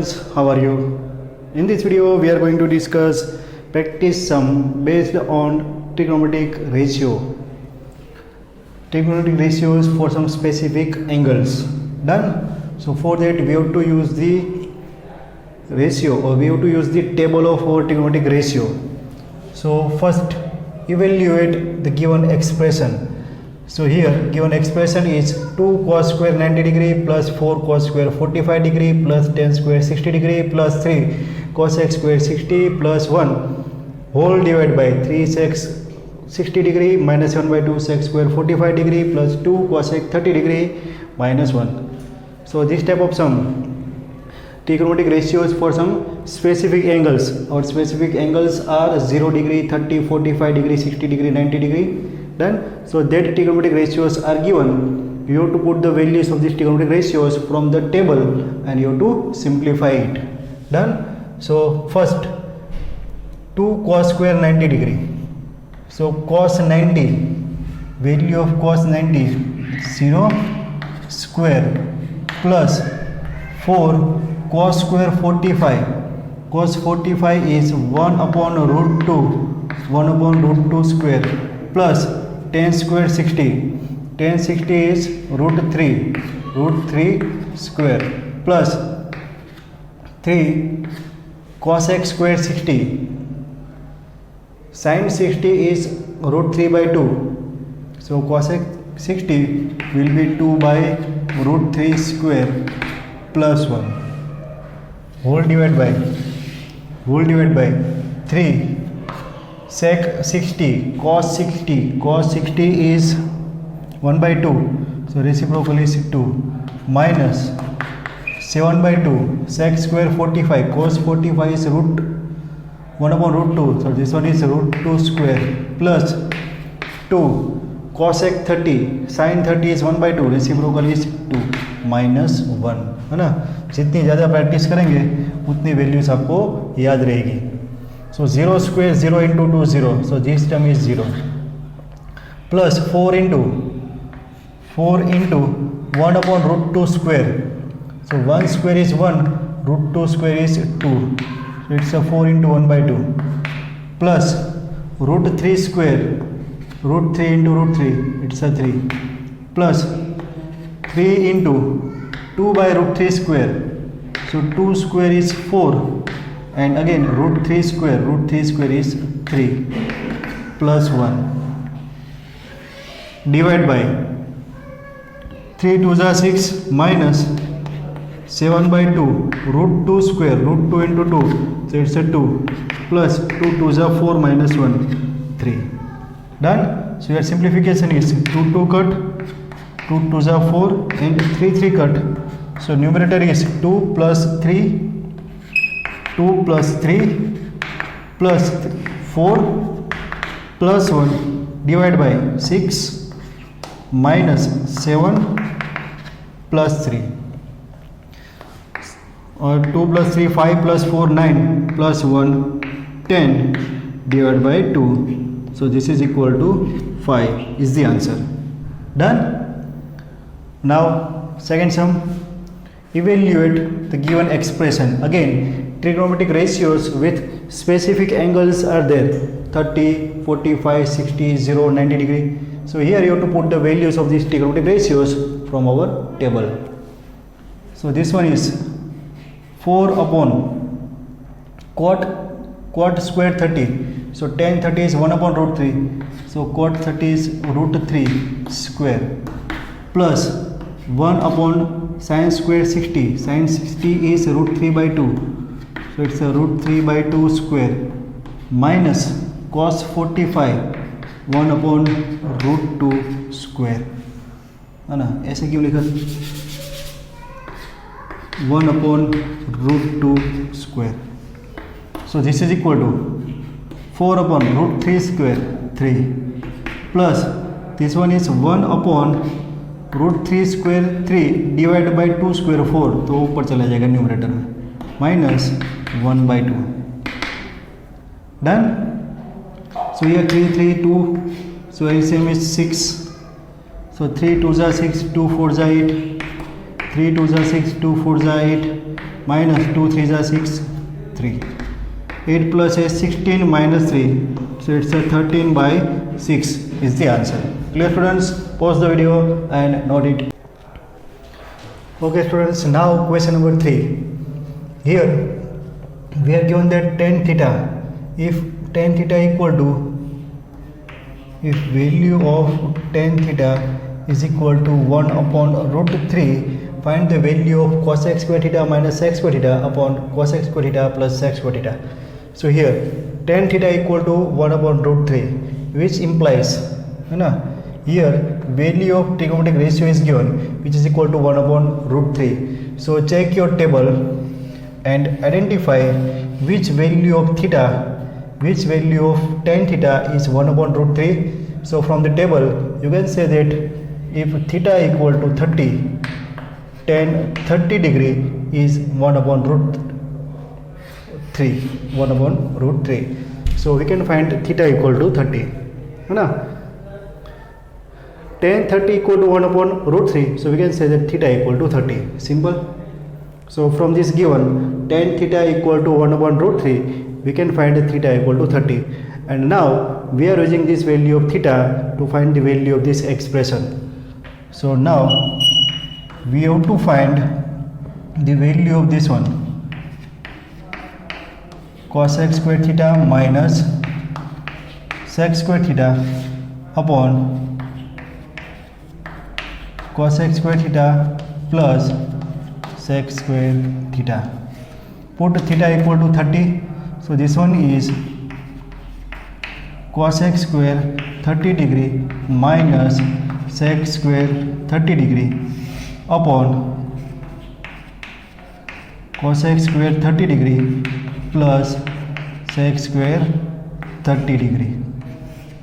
students, how are you? In this video we are going to discuss practice sum based on trigonometric ratio. Trigonometric ratios for some specific angles. Done? So for that we have to use the ratio, or we have to use the table of our trigonometric ratio. So first evaluate the given expression. So here given expression is 2 cos square 90 degree plus 4 cos square 45 degree plus 10 square 60 degree plus 3 cos x square 60 plus 1 whole divided by 3 sec 60 degree minus 1 by 2 sec square 45 degree plus 2 cos x 30 degree minus 1. So this type of sum, trigonometric ratios for some specific angles. Our specific angles are 0 degree, 30, 45 degree, 60 degree, 90 degree. Done? So that trigonometric ratios are given. You have to put the values of these trigonometric ratios from the table and you have to simplify it. Done? So first 2 cos square 90 degree. So cos 90, value of cos 90 0 square plus 4 cos square 45. Cos 45 is 1 upon root 2, 1 upon root 2 square plus 10 square 60. 10 60 is root 3 square plus 3 cos x square 60. Sin 60 is root 3 by 2. So cos x 60 will be 2 by root 3 square plus 1 whole divided by 3 sec 60 cos 60 is 1 by 2, so reciprocal is 2 minus 7 by 2 sec square 45 cos 45 is root 1 upon root 2, so this one is root 2 square plus 2 cos x 30 sin 30 is 1 by 2, reciprocal is 2 minus 1, है ना. जितनी ज़्यादा practice करेंगे उतनी values आपको याद रहेगी. So 0 square 0 into 2 0, so this term is 0 plus 4 into 1 upon root 2 square, so 1 square is 1, root 2 square is 2, so it's a 4 into 1 by 2 plus root 3 square, root 3 into root 3, it's a 3 plus 3 into 2 by root 3 square, so 2 square is 4 and again root 3 square is 3 plus 1 divided by 3 2 are 6 minus 7 by 2 root 2 square, root 2 into 2, so it's a 2 plus 2 2 are 4 minus 1 3. Done? So your simplification is 2 2 cut, 2 2 are 4 and 3 3 cut, so numerator is 2 plus 3 plus 4 plus 1 divided by 6 minus 7 plus 3, or 2 plus 3 5 plus 4 9 plus 1 10 divided by 2, so this is equal to 5 is the answer. Done? Now second sum, evaluate the given expression. Again trigonometric ratios with specific angles are there, 30, 45, 60, 0, 90 degree. So here you have to put the values of these trigonometric ratios from our table. So this one is 4 upon cot square 30, so tan 30 is 1 upon root 3, so cot 30 is root 3 square plus 1 upon sin square 60, sin 60 is root 3 by 2, so it's a root 3 by 2 square minus cos 45 1 upon root 2 square, है ना. ऐसे क्यों लिखा, 1 upon root 2 square, so this is equal to 4 upon root 3 square 3 plus this one is 1 upon root 3 square 3 divided by 2 square 4, तो ऊपर चला जाएगा numerator में, minus 1 by 2. Done? So here 3 3 2, so LCM is 6, so 3 2 are 6, 2 4 are 8, 3 2 are 6, 2 4 are 8, minus 2 3 are 6, 3. 8 plus a 16 minus 3. So it's a 13 by 6 is the answer. Clear students? Pause the video and note it. Okay students, now question number 3. Here we are given that tan theta. If tan theta equal to, if value of tan theta is equal to 1 upon root 3, find the value of cos x square theta minus sec square theta upon cos x square theta plus sec square theta. So here tan theta equal to 1 upon root 3, which implies, here value of trigonometric ratio is given, which is equal to 1 upon root 3. So check your table and identify which value of theta, which value of tan theta is 1 upon root 3. So from the table you can say that if theta equal to 30, tan 30 degree is 1 upon root 3, 1 upon root 3. So we can find theta equal to 30. Tan 30 equal to 1 upon root 3. So we can say that theta equal to 30. Simple. So from this given tan theta equal to 1 upon root 3, we can find theta equal to 30. And now we are using this value of theta to find the value of this expression. So now we have to find the value of this one, cos x square theta minus sec square theta upon cos x square theta plus sec square theta. Put theta equal to 30. So this one is cos x square 30 degree minus sec square 30 degree upon cos x square 30 degree plus sec square 30 degree.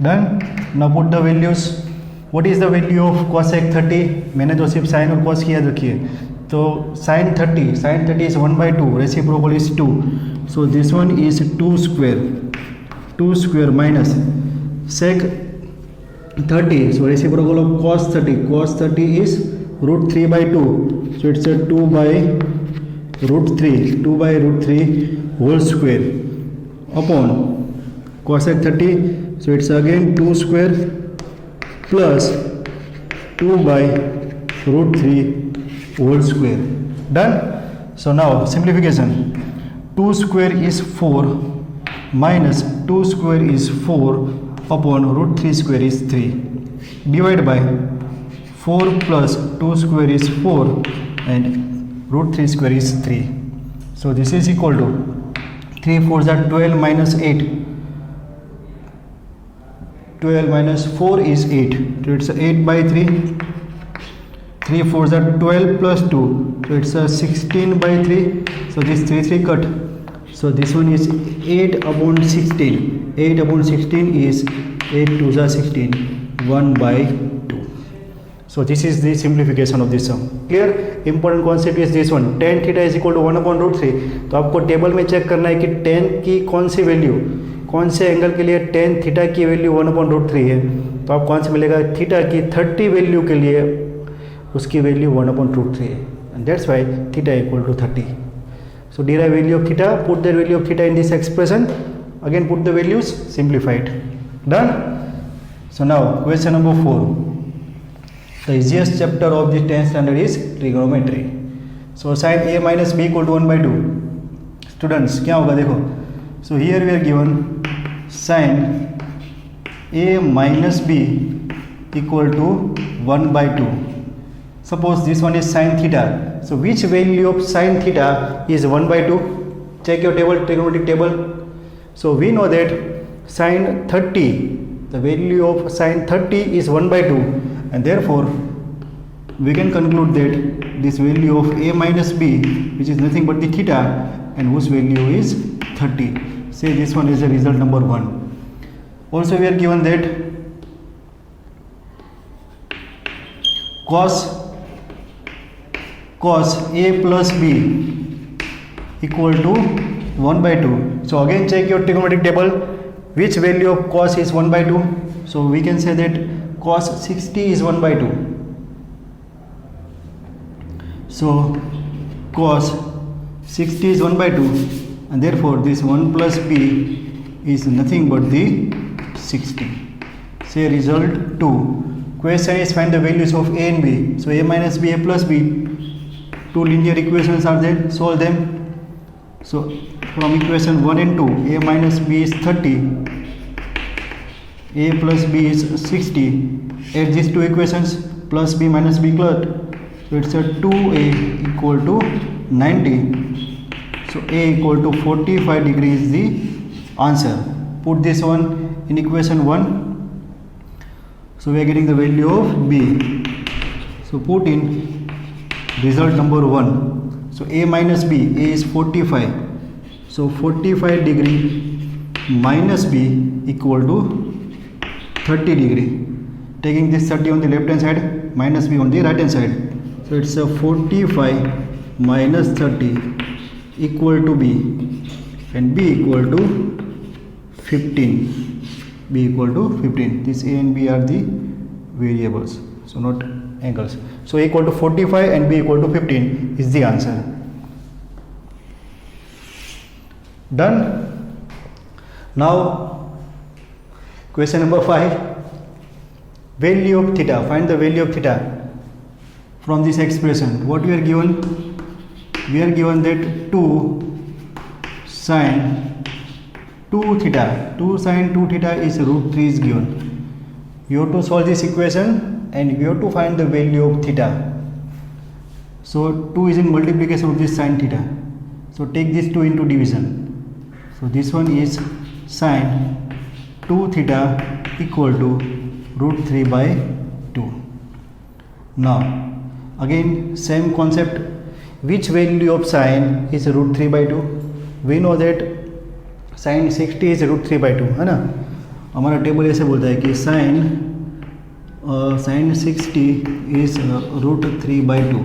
Done. Now put the values. What is the value of cosec 30? मैंने तो सिर्फ sign और cos किया देखिए. तो sin 30 is 1 by 2, reciprocal is 2. So this one is 2 square minus sec 30. So reciprocal of cos 30 is root 3 by 2. So it's a 2 by root 3 whole square upon cosec 30. So it's again 2 square plus 2 by root 3 whole square. Done. So now simplification. 2 square is 4 minus 2 square is 4 upon root 3 square is 3. Divide by 4 plus 2 square is 4 and root 3 square is 3. So this is equal to 3 4s are 12 minus 8. 12 minus 4 is 8. So it's 8 by 3. 3 4s are 12 plus 2. So it's a 16 by 3. So this 3 cut. So this one is 8 upon 16. 8 upon 16 is 8 2s are 16. 1 by 2. So this is the simplification of this sum. Clear? Important concept is this one. Tan theta is equal to 1 upon root 3. तो आपको table में check करना है कि tan की कौन सी value, कौन से एंगल के लिए tan थीटा की वैल्यू 1 अपॉन रूट 3 है. तो आप कौन से मिलेगा, थीटा की 30 वैल्यू के लिए उसकी वैल्यू 1 अपॉन रूट 3 है. And that's why theta equal to 30. So derive value of theta, put the value of theta in this expression, again put the values, simplified. Done. So now question number 4. The easiest chapter of the 10th standard is trigonometry. So sin a minus b equal to 1 by 2. Students क्या होगा देखो. So here we are given sin a minus b equal to 1 by 2. Suppose this one is sin theta. So which value of sin theta is 1 by 2? Check your table, trigonometric table. So we know that sin 30, the value of sin 30 is 1 by 2. And therefore we can conclude that this value of a minus b, which is nothing but the theta, and whose value is 30. Say this one is the result number 1. Also we are given that cos a plus b equal to 1 by 2. So again check your trigonometric table. Which value of cos is 1 by 2? So we can say that cos 60 is 1 by 2. So cos 60 is 1 by 2, and therefore this 1 plus b is nothing but the 60. Say result 2. Question is find the values of a and b. So a minus b, a plus b. Two linear equations are there. Solve them. So from equation 1 and 2, a minus b is 30, a plus b is 60. Add these two equations, plus b minus b cleared. So it's a 2a equal to 90. So a equal to 45 degrees is the answer. Put this one in equation 1. So we are getting the value of b. So put in result number 1. So a minus b, a is 45. So 45 degree minus b equal to 30 degree. Taking this 30 on the left hand side, minus b on the right hand side. So it's a 45 minus 30 equal to b, and b equal to 15. B equal to 15. This a and b are the variables, so not angles. So a equal to 45 and b equal to 15 is the answer. Done. Now question number 5. Value of theta. Find the value of theta from this expression. What we are given? We are given that 2 sine 2 theta. 2 sine 2 theta is root 3 is given. You have to solve this equation and we have to find the value of theta. So 2 is in multiplication of this sine theta. So take this 2 into division. So this one is sine 2 theta equal to root 3 by 2. Now again same concept. Which value of sine is root 3 by 2? We know that sin 60 is root 3 by 2 है ना. हमारा table ऐसे बोलता है कि sin 60 is root 3 by 2.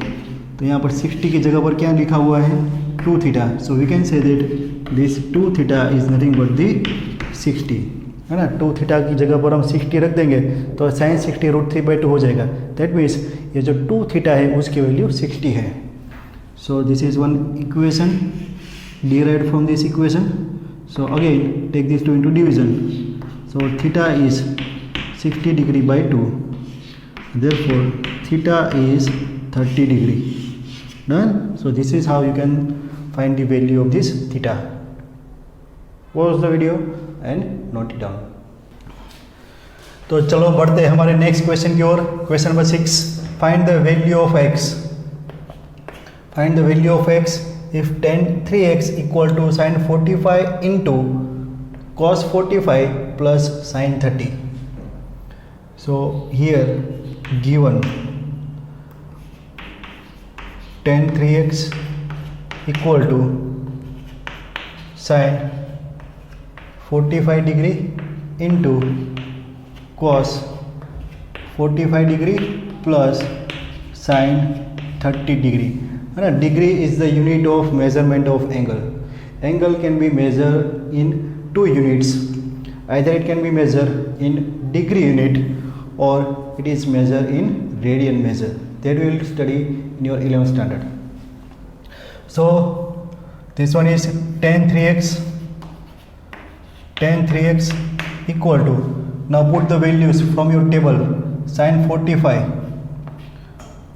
तो यहाँ पर 60 की जगह पर क्या लिखा हुआ है? 2 थीटा. So we can say that this 2 theta is nothing but the 60 है ना. 2 थीटा की जगह पर हम 60 रख देंगे तो sin 60 रूट 3 by 2 हो जाएगा. दैट मीन्स ये जो 2 थीटा है उसकी वैल्यू 60 है. सो this is one equation derived from this equation. So again take these two into division. So theta is 60 degree by 2. Therefore theta is 30 degree. Done. So this is how you can find the value of this theta. Pause the video and note it down. तो चलो बढ़ते हैं हमारे next question की ओर. Question number 6. Find the value of x. Find the value of x if tan 3x equal to sin 45 into cos 45 plus sin 30. So here given tan 3x equal to sin 45 degree into cos 45 degree plus sin 30 degree. Degree is the unit of measurement of angle. Angle can be measured in 2 units. Either it can be measured in degree unit or it is measured in radian measure. That we will study in your 11th standard. So this one is tan 3x. Tan 3x equal to, now put the values from your table. Sin 45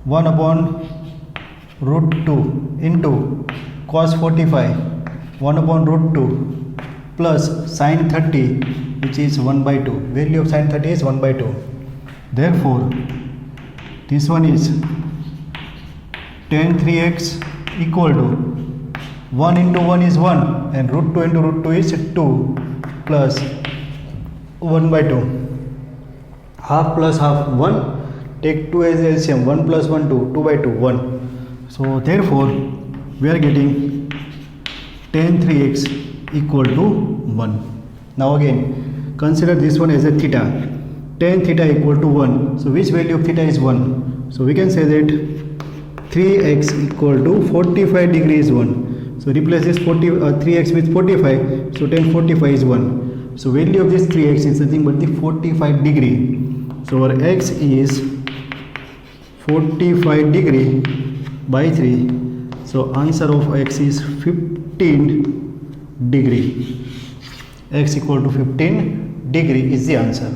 1 upon root 2 into cos 45 1 upon root 2 plus sin 30 which is 1 by 2. Value of sin 30 is 1 by 2. Therefore this one is tan 3x equal to 1 into 1 is 1 and root 2 into root 2 is 2 plus 1 by 2. Half plus half 1. Take 2 as LCM. 1 plus 1 2. 2 by 2 1. So therefore we are getting tan 3x equal to 1. Now again consider this one as a theta. Tan theta equal to 1. So which value of theta is 1? So we can say that 3x equal to 45 degree is 1. So replace this 3x with 45. So tan 45 is 1. So value of this 3x is nothing but the 45 degree. So our x is 45 degree by 3. So answer of x is 15 degree. X equal to 15 degree is the answer.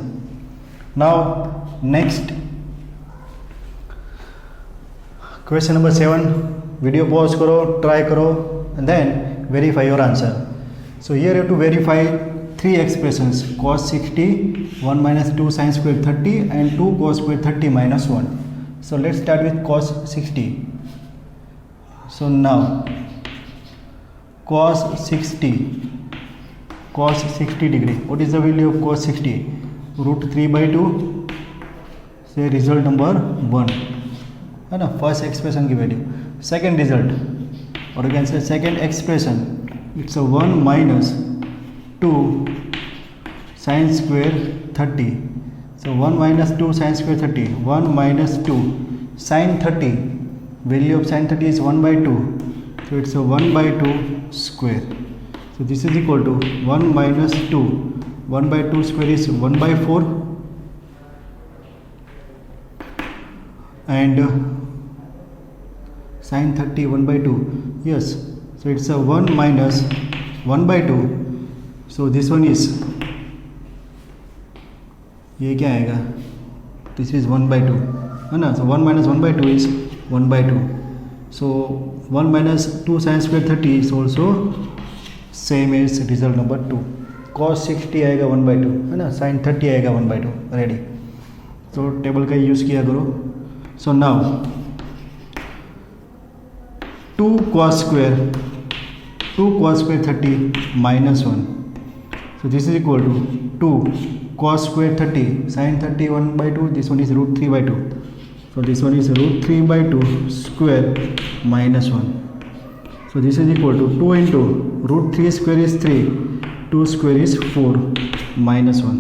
Now next question number 7. Video pause करो, try करो, and then verify your answer. So here you have to verify three expressions: cos 60, 1 minus 2 sin square 30, and 2 cos square 30 minus 1. So let's start with cos 60. So now cos 60 degree. What is the value of cos 60? Root 3 by 2. Say result number 1 है ना, first expression की value. Second result, और you can say second expression, it's 1 minus 2 sin square 30. So 1 minus 2 sin square 30. 1 minus 2 sin 30. Value of sin 30 is 1 by 2. So it's a 1 by 2 square. So this is equal to 1 minus 2. 1 by 2 square is 1 by 4. And sin 30 1 by 2. Yes. So it's a 1 minus 1 by 2. So this one is, ये क्या आएगा? This is 1 by 2 है ना. So 1 minus 1 by 2 is 1 by 2. So 1 minus 2 sin square 30 is also same as result number 2. cos 60 आएगा 1 by 2 है ना, sin 30 आएगा 1 by 2. Ready. तो टेबल का यूज़ किया करो. So now 2 cos square 30 minus 1. So this is equal to 2 cos square 30 sin 30 1 by 2. This one is root 3 by 2. So this one is root 3 by 2 square minus 1. So this is equal to 2 into root 3 square is 3, 2 square is 4 minus 1.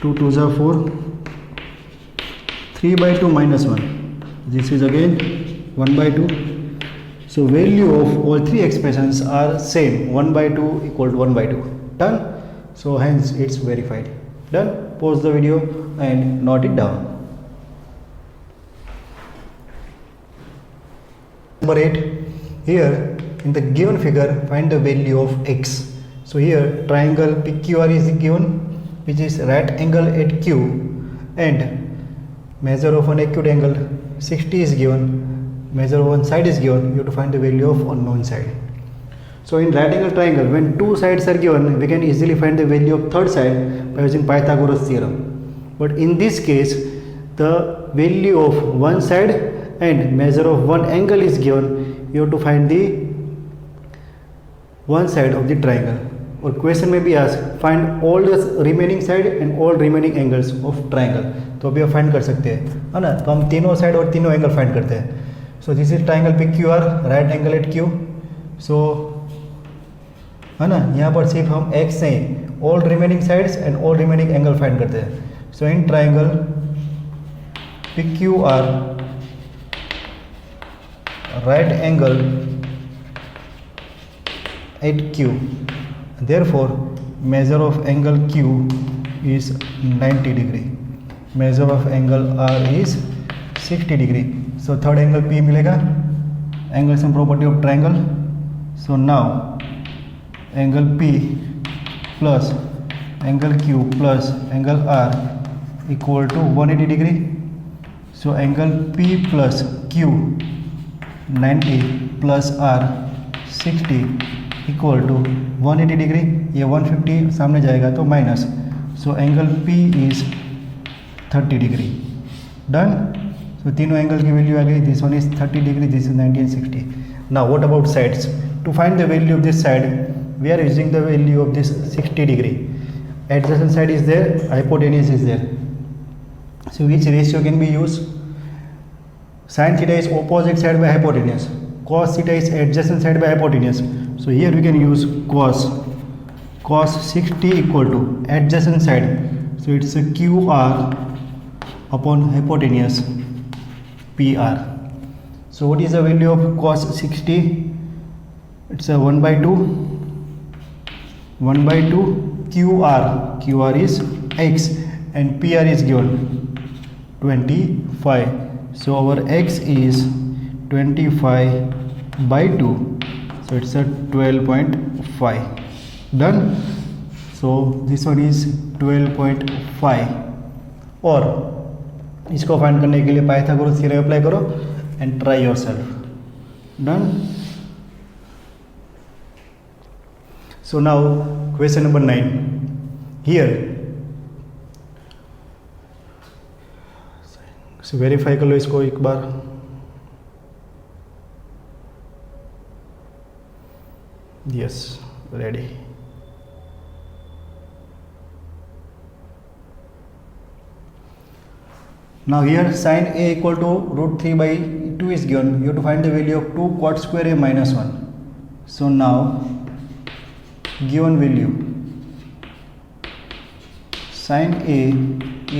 2 2s are 4. 3 by 2 minus 1. This is again 1 by 2. So value of all three expressions are same. 1 by 2 equal to 1 by 2. Done. So hence it's verified. Done. Pause the video and note it down. Number 8. Here in the given figure, find the value of x. So here triangle PQR is given, which is right angle at Q, and measure of an acute angle 60 is given, measure of one side is given. You have to find the value of unknown side. So in right angle triangle, when two sides are given, we can easily find the value of third side by using Pythagoras theorem. But in this case, the value of one side and measure of one angle is given. You have to find the one side of the triangle. और question में भी ask find all the remaining side and all remaining angles of triangle. तो अभी आप find कर सकते हैं है ना. तो हम तीनों साइड और तीनों एंगल फाइंड करते हैं. So this is triangle PQR, right angle at Q. So है ना, यहाँ पर सिर्फ हम x से all remaining sides and all remaining angle find करते हैं. So in triangle PQR, right angle at Q, therefore measure of angle Q is 90 degree. Measure of angle R is 60 degree. So third angle P मिलेगा. Angles and property of triangle. So now angle P plus angle Q plus angle R equal to 180 degree. So angle P plus Q 90 plus R 60 equal to 180 degree. ये 150 सामने जाएगा तो minus. So angle P is 30 degree. Done. So तीनों angle की value आ गई. This one is 30 degree, this is 90 and 60. Now what about sides? To find the value of this side, we are using the value of this 60 degree. Adjacent side is there, hypotenuse is there. So which ratio can be used? Sin theta is opposite side by hypotenuse. Cos theta is adjacent side by hypotenuse. So here we can use cos 60 equal to adjacent side. So it's a QR upon hypotenuse PR. So what is the value of cos 60? It's a 1 by 2. 1 by 2 QR is x and PR is given 25. So our x is 25 by 2, so it's a 12.5. done. So this one is 12.5. और इसको find करने के लिए Pythagoras theorem apply करो and try yourself. Done. So now question number 9. Here, so verify कर लो इसको एक बार. Yes, ready. Now here sin a equal to root 3 by 2 is given. You have to find the value of 2 cot square a minus 1. So now given value sin a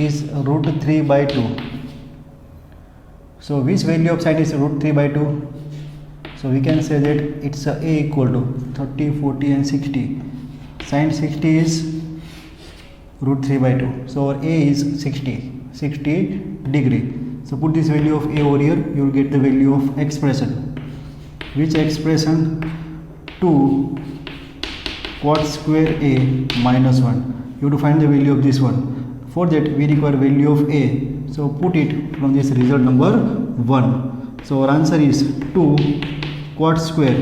is root 3 by 2. So which value of sin is root 3 by 2? So we can say that it's a equal to 30, 40 and 60. Sin 60 is root 3 by 2. So our a is 60 degree. So put this value of a over here, you will get the value of expression. Which expression? 2 cot square a minus 1. You have to find the value of this one. For that we require value of a. So put it from this result number 1. So our answer is 2 cot square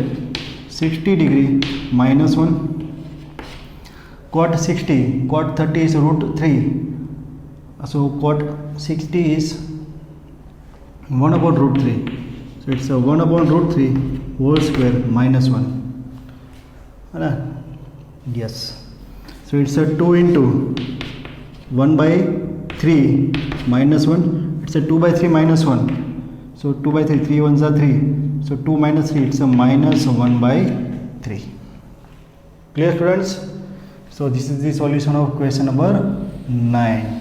60 degree minus 1. Cot 60, cot 30 is root 3. So cot 60 is 1 upon root 3. So it's a 1 upon root 3 whole square minus 1. Yes. So it's a 2 into 1 by 3 minus 1. It's a 2 by 3 minus 1. So 2 by 3, 3 ones are 3. So 2 minus 3, it's a minus 1 by 3. Clear, students? So this is the solution of question number 9.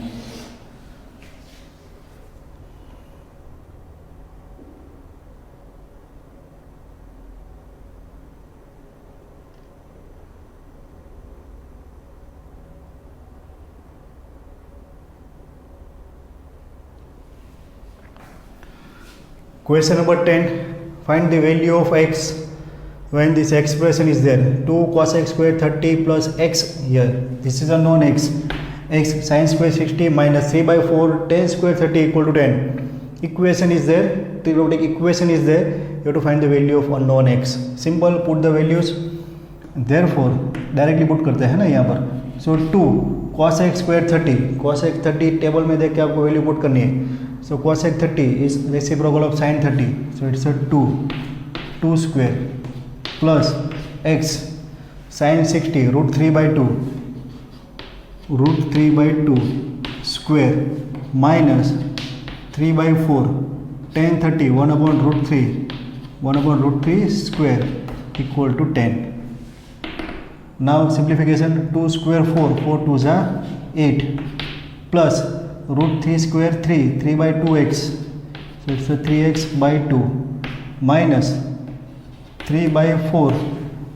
Question number 10. Find the value of x when this expression is there. 2 cos x square 30 plus x here. This is a known x. X sin square 60 minus 3 by 4 tan square 30 equal to 10. Equation is there. Trigonometric equation is there. You have to find the value of unknown x. Simple. Put the values. Therefore directly put करते हैं ना यहाँ पर. So 2 cos x square 30. Cos x 30 table में देख के आपको value put करनी है. So cosec 30 is reciprocal of sin 30. So it's a 2 square plus x sin 60 root 3 by 2 square minus 3 by 4 tan 30 1 upon root 3 square equal to 10. Now simplification. 2 square 4 2s are 8 plus root 3 square 3 by 2x. So it's a 3x by 2 minus 3 by 4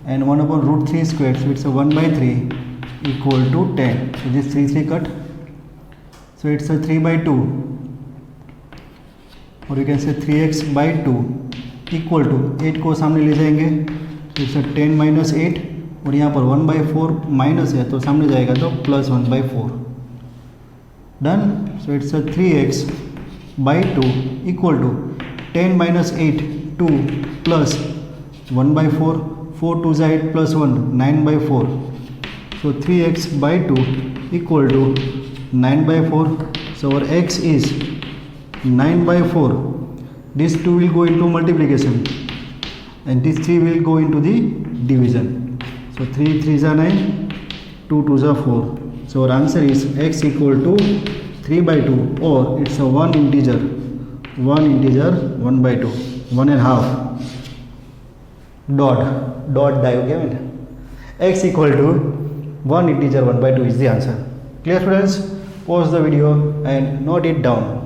and 1 upon root 3 square. So it's a 1 by 3 equal to 10. So this 3 cut. So it's a 3 by 2 or you can say 3x by 2 equal to 8 को सामने ले जाएंगे. It's a 10 minus 8 और यहाँ पर 1 by 4 minus है तो सामने जाएगा तो plus 1 by 4. Done. So it's a 3x by 2 equal to 10 minus 8 2 plus 1 by 4 4 2 is 8 plus 1 9 by 4. So 3x by 2 equal to 9 by 4. So our x is 9 by 4. This 2 will go into multiplication and this 3 will go into the division. So 3 3s are 9 2 2s are 4. So our answer is x equal to 3 by 2 or it's a 1 integer 1 by 2 1 and half dot die okay man. X equal to 1 integer 1 by 2 is the answer. Clear, students? Pause the video and note it down.